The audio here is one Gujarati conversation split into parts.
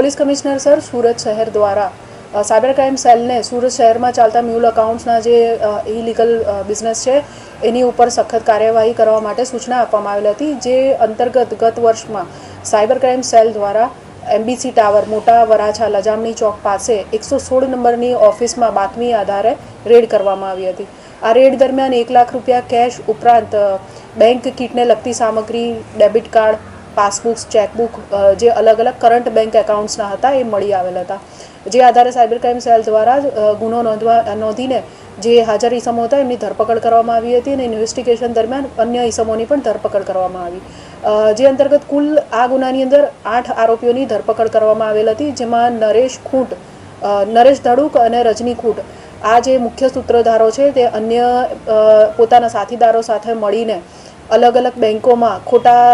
પોલીસ કમિશનર સર સુરત શહેર દ્વારા સાયબર ક્રાઇમ સેલને સુરત શહેરમાં ચાલતા મ્યુલ અકાઉન્ટ્સના જે ઇલીગલ બિઝનેસ છે એની ઉપર સખત કાર્યવાહી કરવા માટે સૂચના આપવામાં આવેલી હતી, જે અંતર્ગત ગત વર્ષમાં સાયબર ક્રાઇમ સેલ દ્વારા એમબીસી ટાવર મોટા વરાછા લજામણી ચોક પાસે 116 નંબરની ઓફિસમાં બાતમી આધારે રેડ કરવામાં આવી હતી. આ રેડ દરમિયાન 1 લાખ રૂપિયા કેશ ઉપરાંત બેંક કીટને લગતી સામગ્રી, ડેબિટ કાર્ડ, પાસબુક્સ, ચેકબુક જે અલગ અલગ કરંટ બેંક એકાઉન્ટ્સના હતા એ મળી આવેલા હતા. જે આધારે સાયબર ક્રાઇમ સેલ દ્વારા ગુનો નોંધીને જે હાજર ઇસમો હતા એમની ધરપકડ કરવામાં આવી હતી અને ઇન્વેસ્ટિગેશન દરમિયાન અન્ય ઇસમોની પણ ધરપકડ કરવામાં આવી. જે અંતર્ગત કુલ આ ગુનાની અંદર 8 આરોપીઓની ધરપકડ કરવામાં આવેલ હતી, જેમાં નરેશ ધડુક અને રજની ખૂંટ આ જે મુખ્ય સૂત્રધારો છે તે અન્ય પોતાના સાથીદારો સાથે મળીને અલગ અલગ બેંકોમાં ખોટા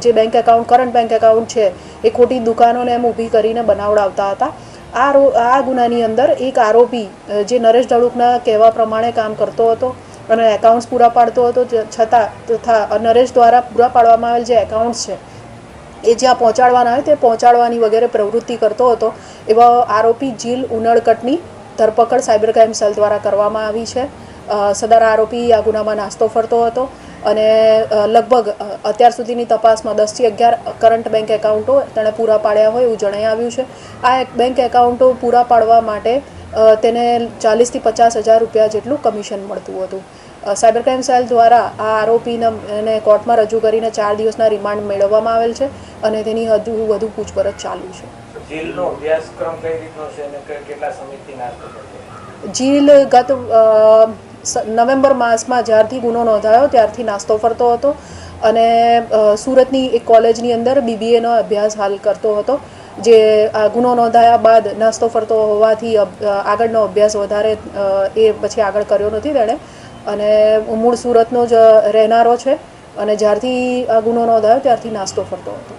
જે bank account current bank account છે એ ખોટી દુકાનોને એમ ઊભી કરીને બનાવડાવતા હતા. આ ગુનાની અંદર એક આરોપી જે નરેશ ધડુકના કહેવા પ્રમાણે કામ કરતો હતો અને એકાઉન્ટ્સ પૂરા પાડતો હતો, છતાં તથા નરેશ દ્વારા પૂરા પાડવામાં આવેલ જે એકાઉન્ટ્સ છે એ જ્યાં પહોંચાડવાના હોય તે પહોંચાડવાની વગેરે પ્રવૃત્તિ કરતો હતો એવા આરોપી જીલ ઉનડકટની ધરપકડ સાયબર ક્રાઇમ સેલ દ્વારા કરવામાં આવી છે. સદર આરોપી આ ગુનામાં નાસ્તો ફરતો હતો અને લગભગ અત્યાર સુધીની તપાસમાં 10 થી 11 કરંટ બેંક એકાઉન્ટો તેણે પૂરા પાડ્યા હોય એવું જણાઈ આવ્યું છે. આ બેંક એકાઉન્ટો પૂરા પાડવા માટે તેને 40 થી 50 હજાર રૂપિયા જેટલું કમિશન મળતું હતું. સાયબર ક્રાઇમ સેલ દ્વારા આ આરોપીને કોર્ટમાં રજૂ કરીને 4 દિવસના રિમાન્ડ મેળવવામાં આવેલ છે અને તેની વધુ પૂછપરછ ચાલુ છે. જીલનો અભ્યાસક્રમ કઈ રીતનો છે અને કેટલા સમયથી નાસ્તો કરતો? જીલ ગત નવેમ્બર માસમાં જ્યારથી ગુનો નોંધાયો ત્યારથી નાસ્તો ફરતો હતો અને સુરતની એક કોલેજની અંદર BBAનો અભ્યાસ હાલ કરતો હતો. જે આ ગુનો નોંધાયા બાદ નાસ્તો ફરતો હોવાથી આગળનો અભ્યાસ વધારે એ પછી આગળ કર્યો નથી તેણે, અને મૂળ સુરતનો જ રહેનારો છે અને જ્યારથી આ ગુનો નોંધાયો ત્યારથી નાસ્તો ફરતો હતો.